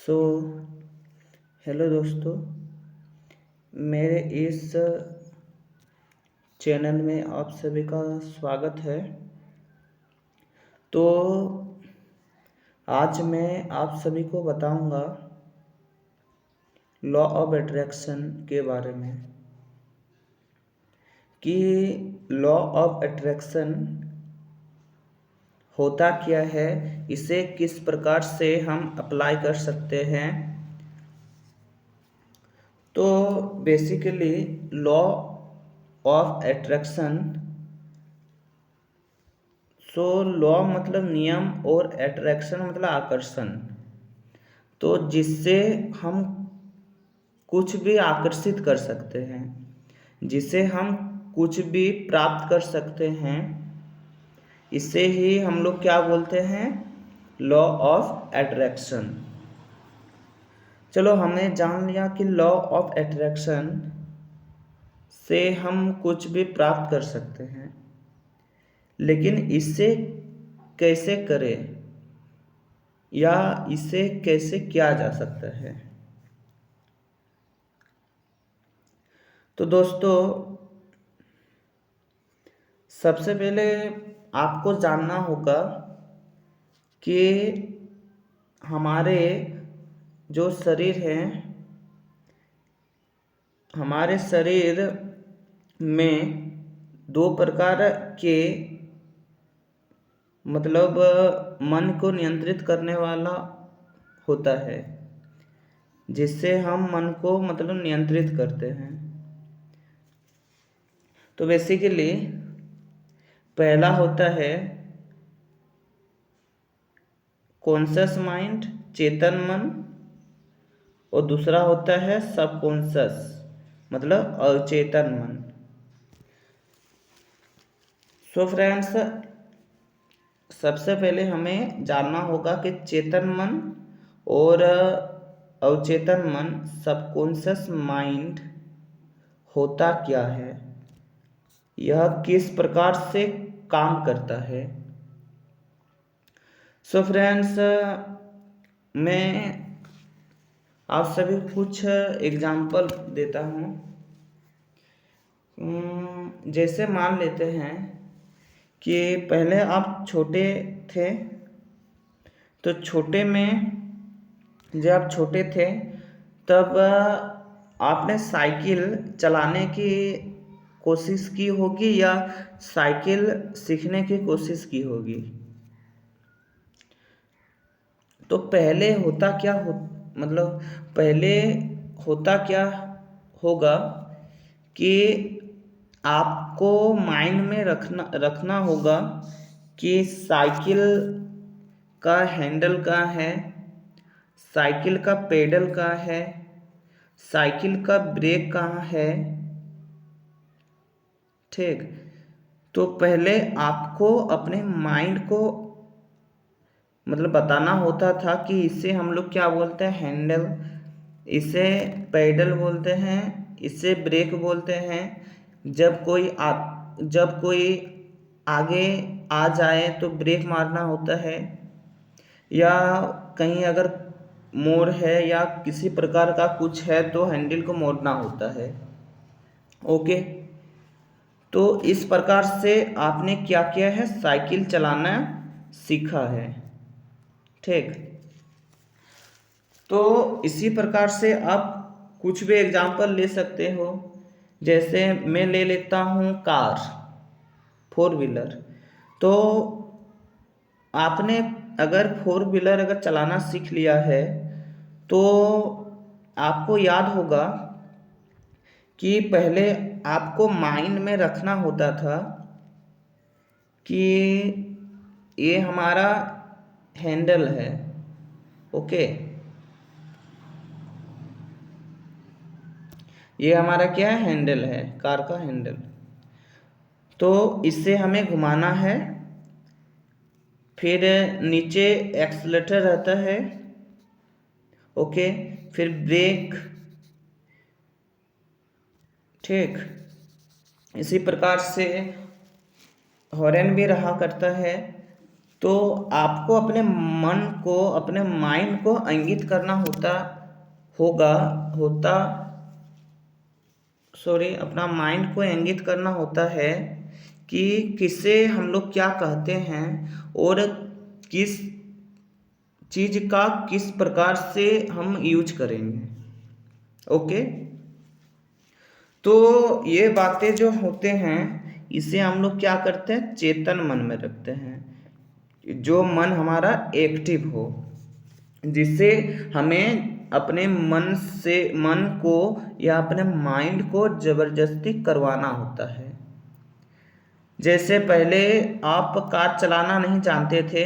So hello दोस्तों, मेरे इस चैनल में आप सभी का स्वागत है। तो आज मैं आप सभी को बताऊंगा लॉ ऑफ अट्रैक्शन के बारे में कि लॉ ऑफ अट्रैक्शन होता क्या है, इसे किस प्रकार से हम अप्लाई कर सकते हैं। तो basically law of attraction, law मतलब नियम और अट्रैक्शन मतलब आकर्षण। तो जिससे हम कुछ भी आकर्षित कर सकते हैं, जिसे हम कुछ भी प्राप्त कर सकते हैं, इसे ही हम लोग क्या बोलते हैं, लॉ ऑफ अट्रैक्शन। चलो, हमने जान लिया कि लॉ ऑफ अट्रैक्शन से हम कुछ भी प्राप्त कर सकते हैं, लेकिन इसे कैसे करें या इसे कैसे किया जा सकता है। तो दोस्तों, सबसे पहले आपको जानना होगा कि हमारे जो शरीर है, हमारे शरीर में दो प्रकार के मतलब मन को नियंत्रित करने वाला होता है, जिससे हम मन को मतलब नियंत्रित करते हैं। तो बेसिकली पहला होता है कॉन्शस माइंड, चेतन मन, और दूसरा होता है सबकॉन्शस मतलब अचेतन मन। सो फ्रेंड्स, सबसे पहले हमें जानना होगा कि चेतन मन और अवचेतन मन, सबकॉन्शियस माइंड होता क्या है, यह किस प्रकार से काम करता है। सो फ्रेंड्स, मैं आप सभी कुछ एग्जाम्पल देता हूँ। जैसे मान लेते हैं कि पहले आप छोटे थे, तो छोटे में जब आप छोटे थे तब आपने साइकिल चलाने की कोशिश की होगी या साइकिल सीखने की कोशिश की होगी। तो पहले होता क्या हो, मतलब पहले होता क्या होगा कि आपको माइंड में रखना होगा कि साइकिल का हैंडल कहाँ है, साइकिल का पेडल कहाँ है, साइकिल का ब्रेक कहाँ है। ठीक, तो पहले आपको अपने माइंड को मतलब बताना होता था कि इसे हम लोग क्या बोलते हैं, हैंडल, इसे पेडल बोलते हैं, इसे ब्रेक बोलते हैं। जब कोई आगे आ जाए तो ब्रेक मारना होता है, या कहीं अगर मोड़ है या किसी प्रकार का कुछ है तो हैंडल को मोड़ना होता है। ओके, तो इस प्रकार से आपने क्या किया है, साइकिल चलाना सीखा है। ठीक, तो इसी प्रकार से आप कुछ भी एग्जाम्पल ले सकते हो। जैसे मैं ले लेता हूँ कार, फोर व्हीलर। तो आपने अगर फोर व्हीलर अगर चलाना सीख लिया है तो आपको याद होगा कि पहले आपको माइंड में रखना होता था कि ये हमारा हैंडल है। ओके, ये हमारा क्या है, हैंडल है, कार का हैंडल। तो इससे हमें घुमाना है। फिर नीचे एक्सीलरेटर रहता है। ओके, फिर ब्रेक। ठीक, इसी प्रकार से हॉर्न भी रहा करता है। तो आपको अपने मन को, अपने माइंड को इंगित करना होगा होता सॉरी अपना माइंड को इंगित करना होता है कि किसे हम लोग क्या कहते हैं और किस चीज़ का किस प्रकार से हम यूज करेंगे। ओके, तो ये बातें जो होते हैं इसे हम लोग क्या करते हैं, चेतन मन में रखते हैं। जो मन हमारा एक्टिव हो, जिससे हमें अपने मन को या अपने माइंड को जबरदस्ती करवाना होता है। जैसे पहले आप कार चलाना नहीं जानते थे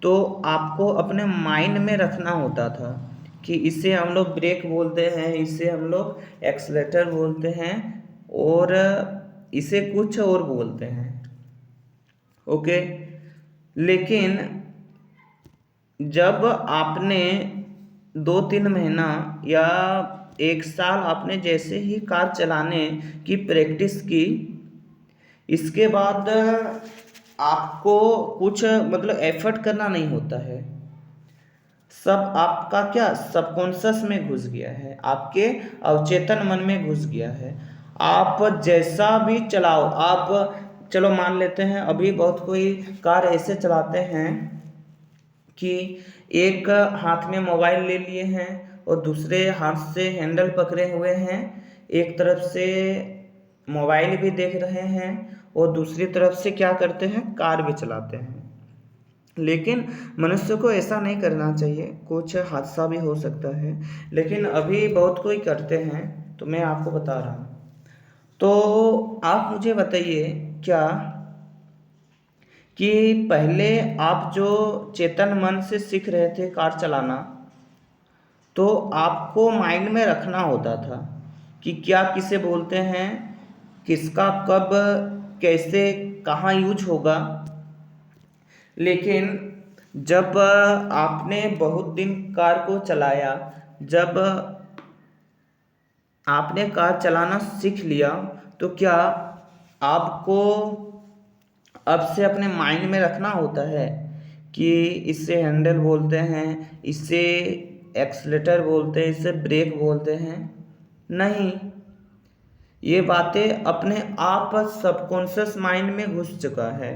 तो आपको अपने माइंड में रखना होता था कि इसे हम लोग ब्रेक बोलते हैं, इसे हम लोग एक्सलेटर बोलते हैं और इसे कुछ और बोलते हैं। ओके, लेकिन जब आपने 2-3 महीना या 1 साल आपने जैसे ही कार चलाने की प्रैक्टिस की, इसके बाद आपको कुछ मतलब एफर्ट करना नहीं होता है। सब आपका क्या सबकॉन्शियस में घुस गया है, आपके अवचेतन मन में घुस गया है। आप जैसा भी चलाओ, आप चलो मान लेते हैं अभी बहुत कोई कार ऐसे चलाते हैं कि एक हाथ में मोबाइल ले लिए हैं और दूसरे हाथ से हैंडल पकड़े हुए हैं, एक तरफ से मोबाइल भी देख रहे हैं और दूसरी तरफ से क्या करते हैं, कार भी चलाते हैं। लेकिन मनुष्य को ऐसा नहीं करना चाहिए, कुछ हादसा भी हो सकता है, लेकिन अभी बहुत कोई करते हैं तो मैं आपको बता रहा हूँ। तो आप मुझे बताइए क्या कि पहले आप जो चेतन मन से सीख रहे थे कार चलाना, तो आपको माइंड में रखना होता था कि क्या किसे बोलते हैं, किसका कब कैसे कहाँ यूज होगा। लेकिन जब आपने बहुत दिन कार को चलाया, जब आपने कार चलाना सीख लिया, तो क्या आपको अब से अपने माइंड में रखना होता है कि इससे हैंडल बोलते हैं, इससे एक्सलेटर बोलते हैं, इससे ब्रेक बोलते हैं। नहीं, ये बातें अपने आप सबकॉन्शियस माइंड में घुस चुका है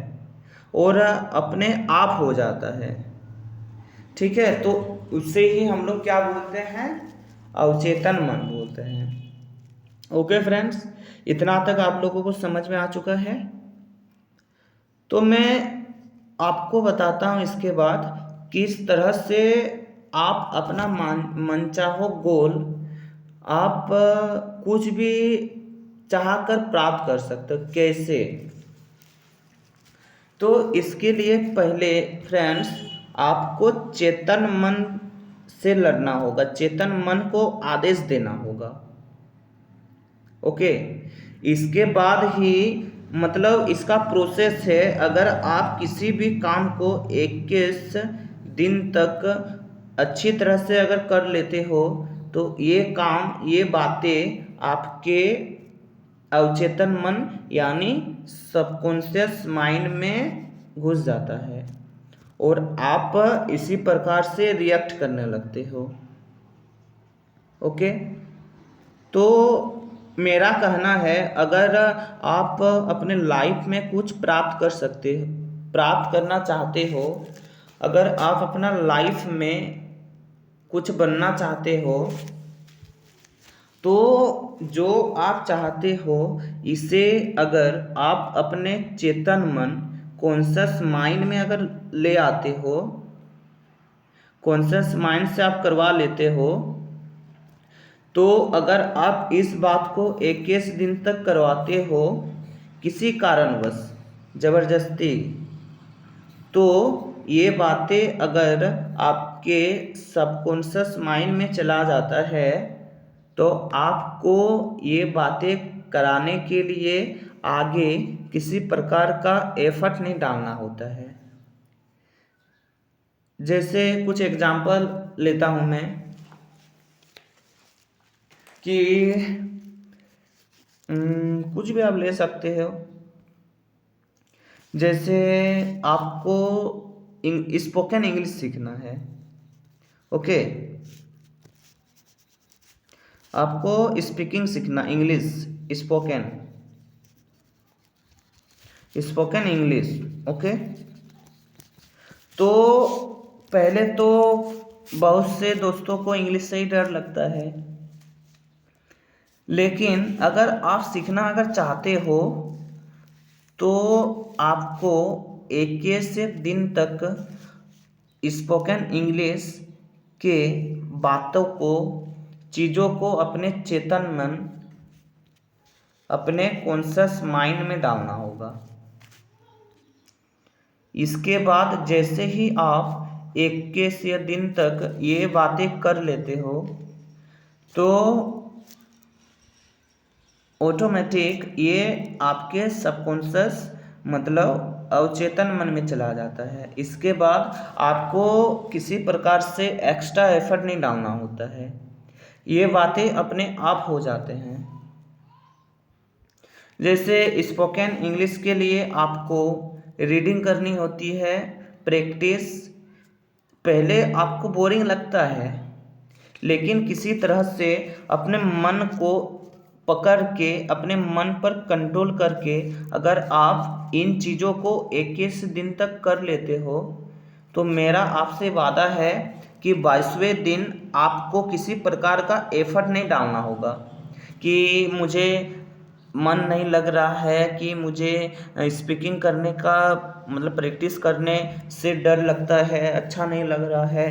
और अपने आप हो जाता है। ठीक है, तो उससे ही हम लोग क्या बोलते हैं, अवचेतन मन बोलते हैं। ओके फ्रेंड्स, इतना तक आप लोगों को समझ में आ चुका है। तो मैं आपको बताता हूँ इसके बाद किस तरह से आप अपना मनचाहो गोल आप कुछ भी चाह कर प्राप्त कर सकते हो। कैसे, तो इसके लिए पहले फ्रेंड्स आपको चेतन मन से लड़ना होगा, चेतन मन को आदेश देना होगा। ओके, इसके बाद ही मतलब इसका प्रोसेस है। अगर आप किसी भी काम को 21 दिन तक अच्छी तरह से अगर कर लेते हो तो ये काम, ये बातें आपके अवचेतन मन यानी सबकॉन्शियस माइंड में घुस जाता है और आप इसी प्रकार से रिएक्ट करने लगते हो। ओके, तो मेरा कहना है अगर आप अपने लाइफ में कुछ प्राप्त करना चाहते हो, अगर आप अपना लाइफ में कुछ बनना चाहते हो, तो जो आप चाहते हो इसे अगर आप अपने चेतन मन कॉन्शियस माइंड में अगर ले आते हो, कॉन्शियस माइंड से आप करवा लेते हो, तो अगर आप इस बात को 21 दिन तक करवाते हो किसी कारणवश ज़बरदस्ती, तो ये बातें अगर आपके सबकॉन्शियस माइंड में चला जाता है तो आपको ये बातें कराने के लिए आगे किसी प्रकार का एफर्ट नहीं डालना होता है। जैसे कुछ एग्जांपल लेता हूँ मैं कि कुछ भी आप ले सकते हो। जैसे आपको स्पोकन इंग्लिश सीखना है। ओके, आपको स्पीकिंग सीखना, इंग्लिश स्पोकन इंग्लिश। ओके, तो पहले तो बहुत से दोस्तों को इंग्लिश से ही डर लगता है, लेकिन अगर आप सीखना अगर चाहते हो तो आपको 21 दिन तक स्पोकन इंग्लिश के बातों को, चीज़ों को अपने चेतन मन, अपने कॉन्शियस माइंड में डालना होगा। इसके बाद जैसे ही आप 21 दिन तक ये बातें कर लेते हो तो ऑटोमेटिक ये आपके सबकॉन्शियस मतलब अवचेतन मन में चला जाता है। इसके बाद आपको किसी प्रकार से एक्स्ट्रा एफर्ट नहीं डालना होता है, ये बातें अपने आप हो जाते हैं। जैसे स्पोकन इंग्लिश के लिए आपको रीडिंग करनी होती है, प्रैक्टिस। पहले आपको बोरिंग लगता है, लेकिन किसी तरह से अपने मन को पकड़ के, अपने मन पर कंट्रोल करके अगर आप इन चीज़ों को 21 दिन तक कर लेते हो तो मेरा आपसे वादा है कि 22वें दिन आपको किसी प्रकार का एफर्ट नहीं डालना होगा कि मुझे मन नहीं लग रहा है, कि मुझे स्पीकिंग करने का मतलब प्रैक्टिस करने से डर लगता है, अच्छा नहीं लग रहा है।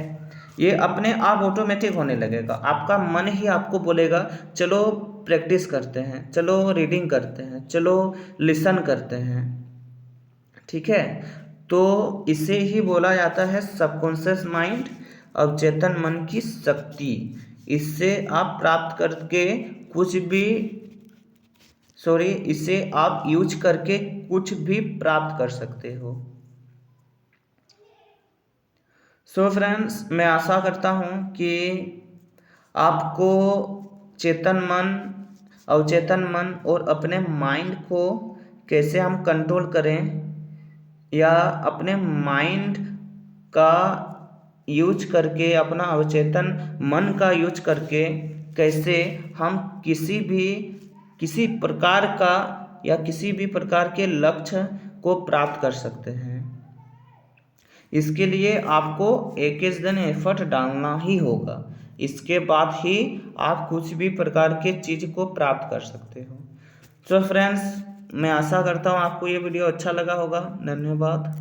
ये अपने आप ऑटोमेटिक होने लगेगा। आपका मन ही आपको बोलेगा चलो प्रैक्टिस करते हैं, चलो रीडिंग करते हैं, चलो लिसन करते हैं। ठीक है, तो इसे ही बोला जाता है सबकॉन्शियस माइंड, अवचेतन मन की शक्ति। इससे आप प्राप्त करके कुछ भी इसे आप यूज करके कुछ भी प्राप्त कर सकते हो। सो फ्रेंड्स, मैं आशा करता हूँ कि आपको चेतन मन, अवचेतन मन और अपने माइंड को कैसे हम कंट्रोल करें, या अपने माइंड का यूज करके, अपना अवचेतन मन का यूज करके कैसे हम किसी प्रकार का या किसी भी प्रकार के लक्ष्य को प्राप्त कर सकते हैं। इसके लिए आपको 21 दिन एफर्ट डालना ही होगा। इसके बाद ही आप कुछ भी प्रकार के चीज़ को प्राप्त कर सकते हो। तो फ्रेंड्स, मैं आशा करता हूँ आपको ये वीडियो अच्छा लगा होगा। धन्यवाद।